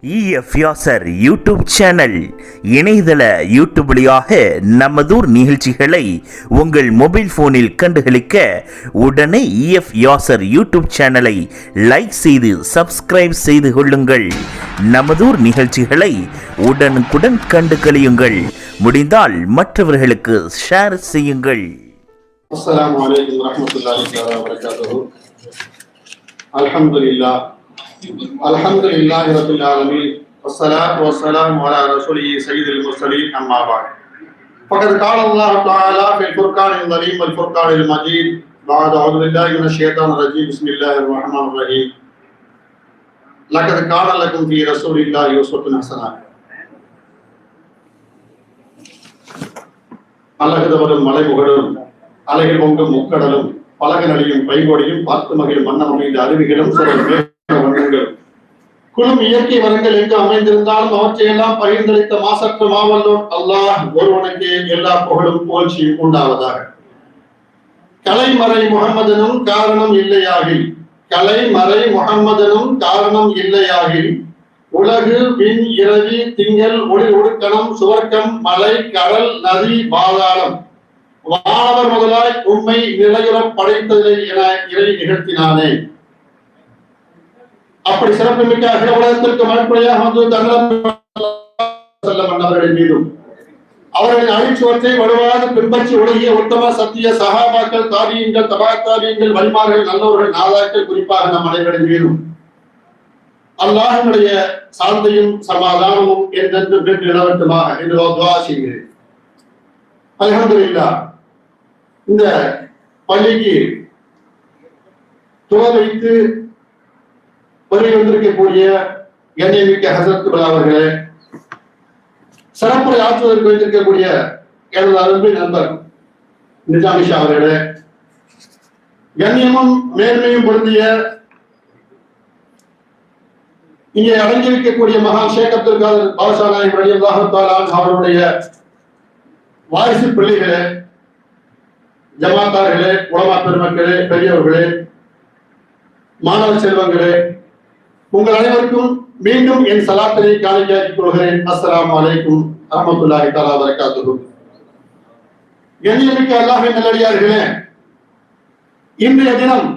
இஎஃப்யாசர் YouTube channel இணையதள YouTube வழியாக நமதூர் நிகழ்ச்சிகளை உங்கள் மொபைல் போனில் கண்டுகளிக்க உடனே இஎஃப்யாசர் யூடியூப் சேனலை லைக் செய்து சப்ஸ்கிரைப் செய்து கொள்ளுங்கள். நமதூர் நிகழ்ச்சிகளை உடனுக்குடன் கண்டு கழியுங்கள். முடிந்தால் மற்றவர்களுக்கு ஷேர் செய்யுங்கள். அஸ்ஸலாமு அலைக்கும் வரஹ்மத்துல்லாஹி வபரகாத்துஹு. அல்ஹம்துலில்லாஹ் அல்ஹம்துலில்லாஹி ரப்பில் ஆலமீன் வஸ்ஸலாத்து வஸ்ஸலாமு அலா ரசூலிஹி ஸய்யிதில் முர்ஸலீன் அம்மா பஅத். ஃபகத் கால அல்லாஹ் தஆலா ஃபில் ஃபுர்கானில் அலீம் வல் ஃபுர்கானில் மஜீத். பஅத அஊது பில்லாஹி மினஷ் ஷைத்தானிர் ரஜீம். பிஸ்மில்லாஹிர் ரஹ்மானிர் ரஹீம். லகத் கான லகும் ஃபீ ரசூலில்லாஹி உஸ்வத்துன் ஹஸனா. அழகுதவரும் மலைமுகடும் அலைகள் பொங்கும் முக்கடலும் பலக நடியும் பைகோடியும் பார்த்து மகிழும் வண்ணம் அமைந்த அருவிகளும் வண்ணங்களும் குழும் இயற்கை வரங்கள் எங்கு அமைந்திருந்தாலும் அவற்றையெல்லாம் பகிர்ந்தளித்த மாசற்ற மாவல்லோன் அல்லாஹ் ஒருவனுக்கு எல்லா புகழும் புகழ்ச்சியும் உண்டாவதாக. கலைமறை முகம்மதனும் காரணம் இல்லையாகில் கலைமறை முகம்மதனும் காரணம் இல்லையாகில் உலகு விண் இரவி திங்கள் ஒளி ஒடுக்கணம் சுவர்க்கம் மலை கடல் நதி பாதாளம் வானவர் முதலாய் உண்மை நிலையுறம் படைத்ததை என இறை நிகழ்த்தினானே. அப்படி சிறப்புமிக்க அகில உலகத்திற்கு மறுபடியாக வந்து தங்களவர்களின் மீதும் அவர்களின் அழிச்சுவற்றை வலுவாக பின்பற்றி உலகிய உத்தம சத்திய சகாபாக்கள் தாபியங்கள் தபா தாபியங்கள் வழிமார்கள் நல்லவர்கள் நாதாக்கள் குறிப்பாக நம் அனைவரின் மீதும் அல்லாஹ்வுடைய சாந்தியும் சமாதானமும் என்றென்று பெற்று நிலவட்டுமாக என்று துஆ செய்கிறேன். அல்ஹம்துலில்லாஹ். இந்த பள்ளிக்கு துவ வைத்து வருகை வந்திருக்கக்கூடிய கண்ணியமிக்க ஹஸரத் அவர்களே, சிறப்புரை ஆற்றுவதற்கு வைத்திருக்கக்கூடிய எனது அன்பு நண்பர் நிஜாமிஷா அவர்களே, கண்ணியமும் மேன்மையும் பொருந்திய இங்கே அடங்கியிருக்கக்கூடிய மகான் ஷேக் அப்துல் காதர் பாஷா நாயகம் ரலியல்லாஹு தஆலா அவருடைய வாரிசு பிள்ளைகளே, ஜமாத்தார்களே, உலமா பெருமக்களே, பெரியவர்களே, மாணவ செல்வங்களே, உங்கள் அனைவருக்கும் மீண்டும் என் சலாத்தினை காணிக்கையாக்கிக் கொள்கிறேன். அஸ்ஸலாமு அலைக்கும் வரஹ்மத்துல்லாஹி தஆலா வபரகாத்துஹு. கண்ணியமிக்க அல்லாஹ்வின் நல்லடியார்களே, இன்றைய தினம்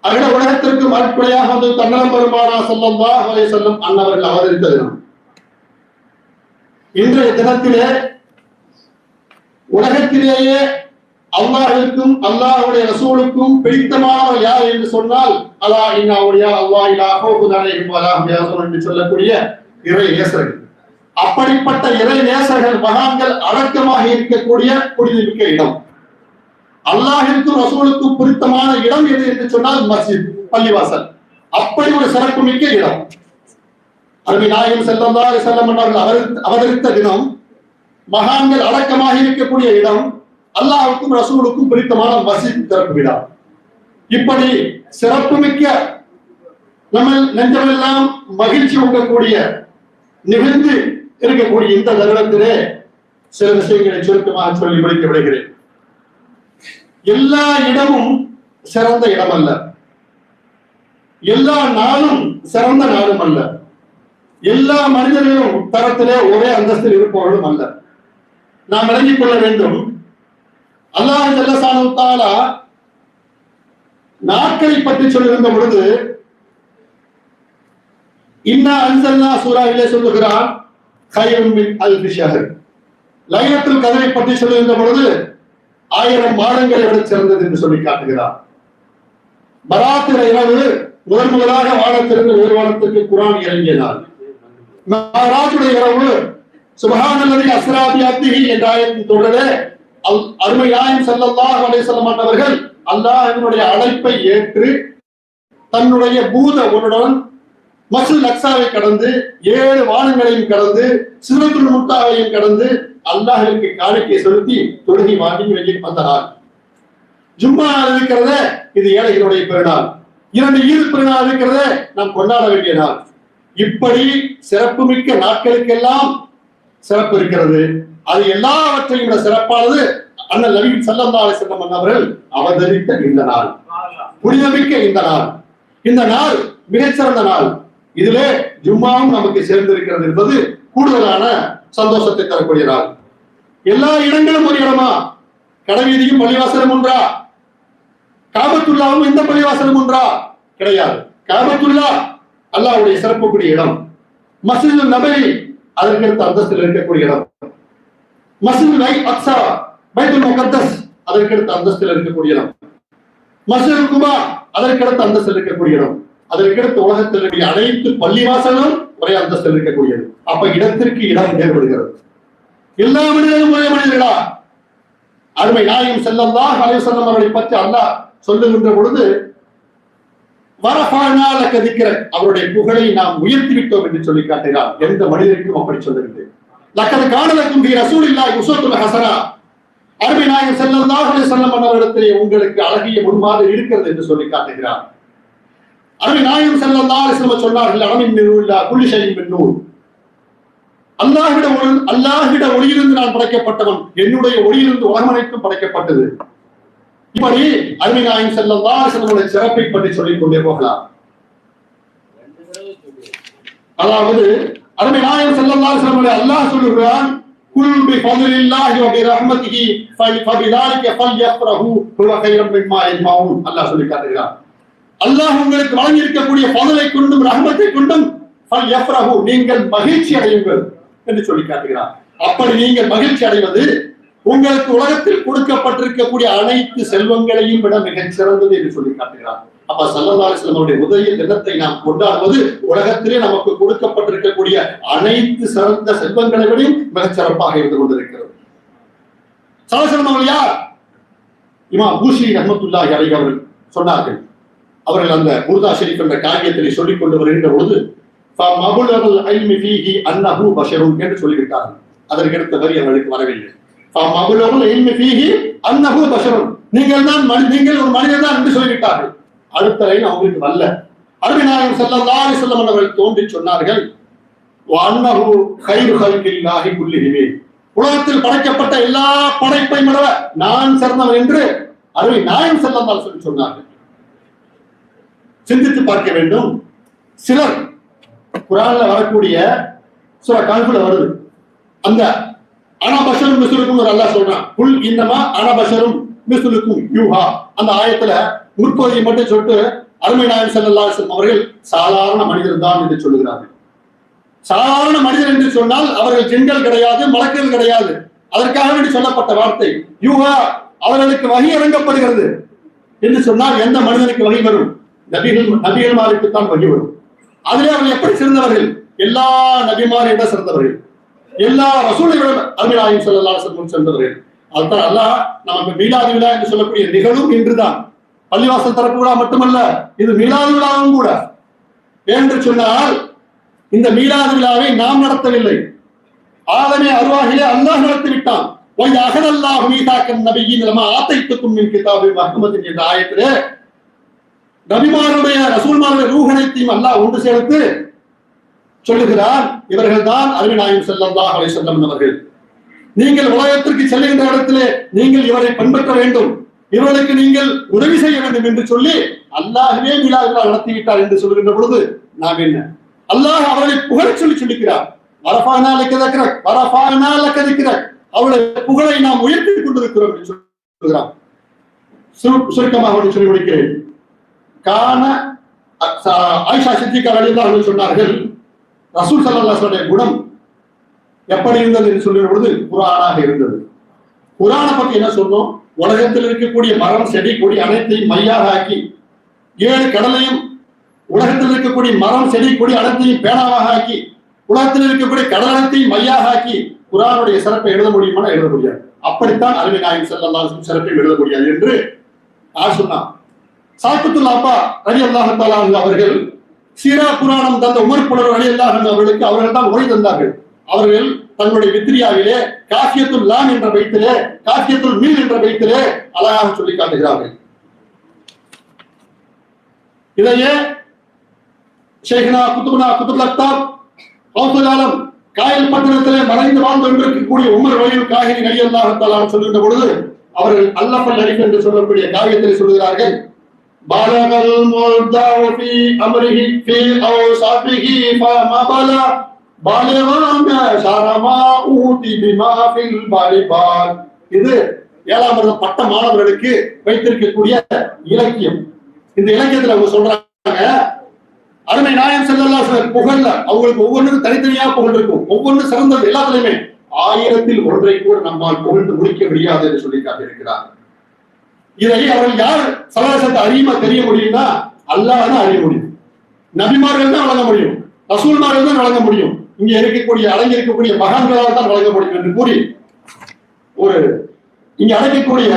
அகில உலகத்திற்கு மறுபடியாக வந்து தன்னலம் பெருமானா ஸல்லல்லாஹு அலைஹி வஸல்லம் அன்னவர்கள் அவதரித்த தினம். இன்றைய தினத்திலே உலகத்திலேயே அல்லாஹ்விற்கும் அல்லாஹ்வுடைய ரசூலுக்கும் பிடித்தமானவர் யார் என்று சொன்னால் அலா இன்ன அவுலியா அல்லாஹ் லா ஹவுஃபுன் அலைஹிம் வலா ஹும் யஹ்சனூன் என்று சொல்லக்கூடிய இறை நேசர்கள். அப்படிப்பட்ட இறை நேசர்கள் மகான்கள் அடக்கமாக இருக்கக்கூடிய புனிதமிக்க இடம், அல்லாஹ்விற்கும் ரசூலுக்கும் பிடித்தமான இடம் எது என்று சொன்னால் மஸ்ஜித், பள்ளிவாசல். அப்படி ஒரு சிறப்பு மிக்க இடம். அருமை நாயகம் ஸல்லல்லாஹு அலைஹி வஸல்லம் அவர்கள் அவதரித்த தினம், மகான்கள் அடக்கமாக இருக்கக்கூடிய இடம், அல்லாஹ்வுக்கும் ரசூலுக்கும் பிடித்தமான மஸ்ஜித் திறப்பு விழா. இப்படி சிறப்புமிக்க நம்ம நெஞ்சமெல்லாம் மகிழ்ச்சி உங்கக்கூடிய நிகழ்ந்து இருக்கக்கூடிய இந்த தருணத்திலே சில விஷயங்களை சுருக்கமாக சொல்லி முடிக்க விடுகிறேன். எல்லா இடமும் சிறந்த இடம் அல்ல, எல்லா நாளும் சிறந்த நாளும் அல்ல, எல்லா மனிதர்களும் தரத்திலே ஒரே அந்தஸ்தில் இருப்பவர்களும் அல்ல. நாம் விளங்கிக் கொள்ள வேண்டும். அல்லாஹ் ஜல்லஷானு தஆலா நாட்களை பற்றி சொல்லியிருந்த பொழுது இன்னா அன்ஸல்னா சூராவிலே சொல்லுகிறான் கைரும் மின் அல்ஃபி ஷஹர். லைலத்துல் கத்ரை பற்றி சொல்லியிருந்த பொழுது 1000 மாதங்களை விட சிறந்தது என்று சொல்லி காட்டுகிறார். பராத்திர இரவு முதலாக வானத்திலிருந்து ஒரு வானத்திற்கு குர்ஆன் இறங்கிய நாள். மஹராஜுடைய இரவு சுப்ஹானல்லதி அஸ்ரா பி அப்திஹி என்ற ஆயத்தின் தொடரே அருமை நாயகம் ஸல்லல்லாஹு அலைஹி வஸல்லம் அவர்கள் அல்லாஹ்வினுடைய அழைப்பை ஏற்று தன்னுடைய பூத உடனுடன் மஸ்ஜித் அக்ஸாவை கடந்து 7 வானங்களையும் கடந்து சிதறத்துல் முன்தஹாவையும் கடந்து அல்லாஹ்விற்கு காணிக்கை செலுத்தி தொழுகை வாங்கி வெளியே வந்த நாள். ஜும்மா இருக்கிறதே இது ஏழைகளுடைய பெருநாள். 2 ஈத் பெருநாள் இருக்கிறதே நாம் கொண்டாட வேண்டிய நாள். இப்படி சிறப்புமிக்க நாட்களுக்கெல்லாம் சிறப்பு இருக்கிறது. அது எல்லாவற்றையும் விட சிறப்பானது அண்ணல் நபி ஸல்லல்லாஹு அலைஹி வஸல்லம் அவர்கள் அவதரித்த இந்த நாள், புனிதமிக்க இந்த நாள். இந்த நாள் மிகச்சிறந்த நாள். இதிலே ஜும்மாவும் நமக்கு சேர்ந்திருக்கிறது என்பது கூடுதலான சந்தோஷத்தை தரக்கூடிய நாள். எல்லா இடங்களும் ஒரு இடமா? கடைவீதியும் பள்ளிவாசலும் ஒன்றா? காபத்துல்லாவும் இந்த பள்ளிவாசலும் ஒன்றா? கிடையாது. காபத்துல்லா அல்லாஹ்வுடைய சிறப்புக்குரிய இடம். மஸ்ஜிது நபவி அதற்கடுத்த அந்தஸ்தில் இருக்கக்கூடிய இடம். மஸ்ஜிது அக்ஸா பைத்துல் முகத்தஸ் அதற்கடுத்த அந்தஸ்தில் இருக்கக்கூடிய இடம். மஸ்ஜிது குபா அதற்கடுத்த அந்தஸ்தில் இருக்கக்கூடிய இடம். அதற்கடுத்து உலகத்தில் இருக்கிற அனைத்து பள்ளிவாசலும் ஒரே அந்தஸ்தில் இருக்கக்கூடியது. அப்ப இடத்திற்கு இடம் வேறுபடுகிறது. எல்லா மனிதர்களும் ஒரே மனிதர்களா? அருமை நாயகம் ஸல்லல்லாஹு அலைஹி வஸல்லம் அவர்களை பற்றி அல்லாஹ் சொல்லுகின்ற பொழுது அவருடைய புகழை நாம் உயர்த்தி விட்டோம் என்று சொல்லி காட்டுகிறார். எந்த மனிதருக்கும் அப்படி சொல்லுகிறது. லக்கத் கான லக்கும் ஃபீ ரசூலில்லாஹி உஸ்வத்துன் ஹஸனா. அருமை நாயகம் ஸல்லல்லாஹு அலைஹி வஸல்லம் அவர்களிடத்திலே உங்களுக்கு அழகிய முன்மாதிரி இருக்கிறது என்று சொல்லி காட்டுகிறார். அருமை நாயகம் ஸல்லல்லாஹு அலைஹி வஸல்லம் சொன்னார்கள், அலமின் நூரில்லா குல்லி ஷைஇன் மின் நூர். அல்லாஹ்விட ஒளியிலிருந்து நான் படைக்கப்பட்டவன், என்னுடைய ஒளியிலிருந்து உலகம் அனைத்தும் படைக்கப்பட்டது. இப்படி அருமை நாயகம் ஸல்லல்லாஹு அலைஹி வஸல்லம் சிறப்பை பற்றி சொல்லிக் கொண்டே போகலாம். அதாவது அருமை நாயகம் ஸல்லல்லாஹு அலைஹி வஸல்லம் அல்லாஹ் சொல்லுகிறான், குல் பி ஃபضலில்லாஹி வ பி ரஹ்மத்திஹி ஃபபிதாலிக ஃபல்யஃப்ரஹு ஹுவ கைரும் மிம்மா யஜ்மஊன். அல்லாஹ் சொல்லி காட்டுகிறான், அல்லாஹ் உங்களுக்கு வழங்கி இருக்கக்கூடிய ஃபضலை கொண்டும் ரஹ்மத்தை கொண்டும் ஃபல்யஃப்ரஹு நீங்கள் மகிழ்ச்சி அடையுங்கள் என்று சொல்லி காட்டுகிறார். அப்படி நீங்கள் மகிழ்ச்சி அடைவது உங்களுக்கு உலகத்தில் கொடுக்கப்பட்டிருக்கக்கூடிய அனைத்து செல்வங்களையும் விட மிகச் சிறந்தது என்று சொல்லி காட்டுகிறார். அப்ப ஸல்லல்லாஹு அலைஹி வஸல்லம் அவருடைய உதய தினத்தை நாம் கொண்டாடுவது உலகத்திலே நமக்கு கொடுக்கப்பட்டிருக்கக்கூடிய அனைத்து சிறந்த செல்வங்களை விட மிகச் சிறப்பாக இருந்து கொண்டிருக்கிறது. ஸல்லல்லாஹு அலைஹி வஸல்லம் அவர்கள் யார்? இமாம் பூஷிரி ரஹ்மத்துல்லாஹி அலைஹி அவர்கள் சொன்னார்கள். அவர்கள் அந்த முர்தா ஷரீஃப் என்ற காவியத்தை சொல்லிக் கொண்டு வருகின்ற பொழுது ஃபமபுலகுல் இல்மி ஃபீஹி அன்னஹு பஷருன் என்று சொல்லிவிட்டார்கள். அதற்கடுத்த வரி அவர்களுக்கு வரவில்லை. ஃபமபுலகுல் இல்மி ஃபீஹி அன்னஹு பஷருன், நீங்கள் ஒரு மனிதர் தான் என்று சொல்லிவிட்டார்கள். அடுத்த லைன் அவங்களுக்கு வரல. அருமை நாயகம் ஸல்லல்லாஹு அலைஹி வஸல்லம் அவர்கள் தோன்றி சொன்னார்கள், வஅன்னஹு கைரு ஹல்கில்லாஹி குல்லிஹி, உலகத்தில் படைக்கப்பட்ட எல்லா படைப்பை விட நான் சிறந்தவன் என்று அருமை நாயகம் ஸல்லல்லாஹு அலைஹி வஸல்லம் சொன்னார்கள். சிந்தித்து பார்க்க வேண்டும். சிலர் குர்ஆன்ல வரக்கூடிய சூரா கஹ்ஃப்ல வருது, அந்த அனபஷரும் மிஸ்லுக்கும் அல்லாஹ் சொல்றான், குல் இன்னமா அனபஷரும் மிஸ்லுக்கும் யூஹா. அந்த ஆயத்துல முற்பகுதியை மட்டும் சொல்லிட்டு அருமை நாயகம் ஸல்லல்லாஹு அலைஹி வஸல்லம் அவர்கள் சாதாரண மனிதர் தான் என்று சொல்லுகிறார்கள். சாதாரண மனிதர் என்று சொன்னால் அவர்கள் ஜின்கள் கிடையாது, மலக்குகள் கிடையாது. அதற்காக வேண்டி சொல்லப்பட்ட வார்த்தை யூஹா, அவர்களுக்கு வஹி இறங்கப்படுகிறது என்று சொன்னால் எந்த மனிதனுக்கு வஹி வரும்? நபிகள்மாருக்கு தான் வஹி வரும். அதிலே அவர்கள் எப்படி சிறந்தவர்கள்? எல்லா நபிமாரை விட சிறந்தவர்கள், எல்லா ரசூலைகளும் அருமை நாயகம் ஸல்லல்லாஹு அலைஹி வஸல்லம் சிறந்தவர்கள். அதுதான் அல்லாஹ் நமக்கு மீலாது விழா என்று சொல்லக்கூடிய நிகழும் இன்றுதான். பள்ளிவாசல் திறப்பு விழா மட்டுமல்ல, இது மீலாது விழாவும் கூட. என்று சொன்னால் இந்த மீலாது விழாவை நாம் நடத்தவில்லை, ஆதமே அருவாகிலே அல்லாஹ் நடத்தி விட்டான். அகதல்லாஹு மீதாக்கன் நபியின் லமா ஆதைத்துக்கும் மின் கிதாபின் வஹ்மத்தின் என்ற ஆயத்திலே நபிமாருடைய ரசூல்மாருடைய ரூஹனைத்தையும் அல்லாஹ் ஒன்று சேர்த்து சொல்லுகிறார், இவர்கள் தான் அருமை நாயகம் ஸல்லல்லாஹு அலைஹி வஸல்லம் அவர்கள். நீங்கள் உலகத்திற்கு செல்லுகின்ற இடத்திலே நீங்கள் இவரை பின்பற்ற வேண்டும், இவர்களுக்கு நீங்கள் உதவி செய்ய வேண்டும் என்று சொல்லி அல்லாஹ்வே மீலாது விழா நடத்திவிட்டார் என்று சொல்லுகின்ற பொழுது நாம் என்ன? அல்லாஹ் அவர்களை புகழ் சொல்லி சொல்லிக்கிறார். வரஃபானா லக திக்ரக், வரஃபானா லக திக்ரக், அவருடைய புகழை நாம் உயர்த்தி கொண்டிருக்கிறோம் என்று சொல்கிறார். சுருக்கமாக அவர்கள் சொல்லி முடிக்கிறேன். கான ஆயிஷா சித்திகா ரலியல்லாஹு அன்ஹா சொன்னார்கள், ரசூல் ஸல்லல்லாஹு அலைஹி வஸல்லம் குணம் எப்படி இருந்தது என்று சொல்லுகிற பொழுது குர்ஆனாக இருந்தது. குர்ஆனை பற்றி என்ன சொன்னோம்? உலகத்தில் இருக்கக்கூடிய மரம் செடி கொடி அனைத்தையும் மையாக ஆக்கி, 7 கடலையும் உலகத்தில் இருக்கக்கூடிய மரம் செடி கொடி அனைத்தையும் பேனாவாக ஆக்கி, உலகத்தில் இருக்கக்கூடிய கடல் அனைத்தையும் மையாக ஆக்கி குர்ஆனுடைய சிறப்பை எழுத முடியுமா? எழுத முடியாது. அப்படித்தான் அருமை நாயகம் ஸல்லல்லாஹு அலைஹி வஸல்லம் சிறப்பை எழுத முடியாது என்று யார் சொன்னார்? சாக்கித்துல் அப்பா ரலியல்லாஹு தஆலா அவர்கள் சீரா புராணம் தந்த உமர் புலவர் ரலியல்லாஹு அன்ஹு அவர்களுக்கு அவர்கள் தான் உரை தந்தார்கள். அவர்கள் தங்களுடைய வித்ரியாவிலே காஃபியத்துல் லாம் என்ற பைத்திலே, காஃபியத்துல் மீன் என்ற பைத்திலே அழகாக சொல்லி காட்டுகிறார்கள். இதையே ஷேഖ்னா குத்துபுல் அக்தாப் கௌசுல் ஆலம் காயல் பட்டணத்திலே மறைந்து வாழ்ந்து கொண்டிருக்கக்கூடிய உமர் வலியுல் காஹிரி ரலியல்லாஹு தஆலா சொல்லுகின்ற பொழுது அவர்கள் அல்லஃபல் அரிஃப் என்று சொல்லக்கூடிய காவியத்திலே சொல்கிறார்கள், பலகல் முல்தாவு ஃபீ அம்ரிஹி ஃபீ அவ்சாஃபிஹி ஃபமபல பாலிகான ஷரமா ஊதி பிமா ஃபில் பாலிபால். இது 7ஆம் வருட பட்ட மாணவர்களுக்கு வைத்திருக்கக்கூடிய இலக்கியம். இந்த இலக்கியத்துல அவங்க சொல்றாங்க, அருமை நாயகம் ஸல்லல்லாஹு அலைஹி வஸல்லம் புகழ்ல அவங்களுக்கு ஒவ்வொன்றுக்கும் தனித்தனியா புகழ் இருக்கும், ஒவ்வொன்று சிறந்தது. எல்லாத்துலயுமே 1000ல் ஒன்றை கூட நம்மால் புகழ்ந்து முடிக்க முடியாது என்று சொல்லி காட்டியிருக்கிறார். இதை அவர்கள் யார் சலாசத்தை அறியுமா தெரிய முடியும்னா அல்லாஹ் தான் அறிய முடியும், நபிமார்கள் தான் வழங்க முடியும், ரசூல்மார்கள் தான் வழங்க முடியும், இங்க இருக்கக்கூடிய அடங்கியிருக்கக்கூடிய மகான்களால் தான் வழங்க முடியும் என்று கூறி ஒரு இங்க அடங்கக்கூடிய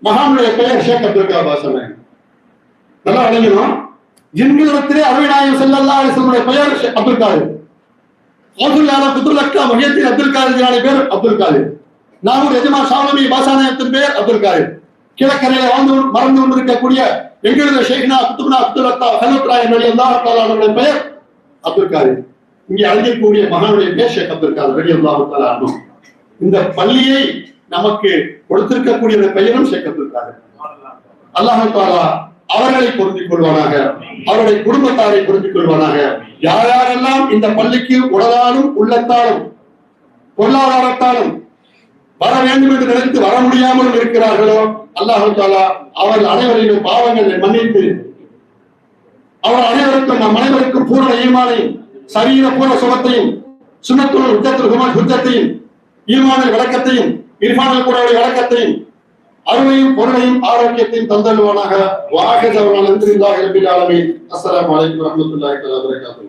மகானுடைய பெயர் ஷேக் அப்துல் காதர் சொன்னாங்க. நல்லா வழங்கணும். ஜின்களிடத்திலே அருமை நாயகம் ஸல்லல்லாஹு அலைஹி வஸல்லம் பெயர் அப்துல் காதர். அப்துல் காதர் பேர் அப்துல் காதர். நாகூர் எஜமான் ஷாலமி பாசானத்தின் பேர் அப்துல் காதர். கிழக்கரையில மறந்து கொண்டிருக்கக்கூடிய எங்களது ஷேக்னா குத்துப்னா அப்துல் அத்தா ஹலத்ராய் ரலியல்லாஹு தஆலா அவர்களுடைய பெயர் அப்துல் காதர். இங்கே அழகக்கூடிய மகானுடைய பேர் ஷேக் அப்துல் காதர் ரலியல்லாஹு தஆலா. இந்த பள்ளியை நமக்கு கொடுத்திருக்கக்கூடிய பெயரும் ஷேக் அப்துல் காதர். அல்லாஹ் தஆலா அவர்களை பொருந்திக் கொள்வானாக, அவருடைய குடும்பத்தாரை பொருந்திக் கொள்வானாக. யார் யாரெல்லாம் இந்த பள்ளிக்கு உடலாலும் உள்ளத்தாலும் பொருளாதாரத்தாலும் வர வேண்டும் என்று நினைத்து வர முடியாமலும் இருக்கிறார்களோ அல்லாஹ் தஆலா அவர்கள் அனைவரையும் பாவங்களை மன்னித்து அவர் அனைவருக்கும் நம் அனைவருக்கும் பூரண ஈமானையும் சரீர பூர்ண சுகத்தையும் சுன்னத்துல் ஹுஜ்ஜத்தையும் ஈமானில் விளக்கத்தையும் இர்ஃபானில் கூட விளக்கத்தையும் அருளையும் பொருளையும் ஆரோக்கியத்தையும் தந்தல்வானாக. வாஹிதவன் அல்ஹம்துலில்லாஹி ரப்பில் ஆலமீன். அஸ்ஸலாமு அலைக்கும் வரஹ்மத்துல்லாஹி வபரகாத்துஹு.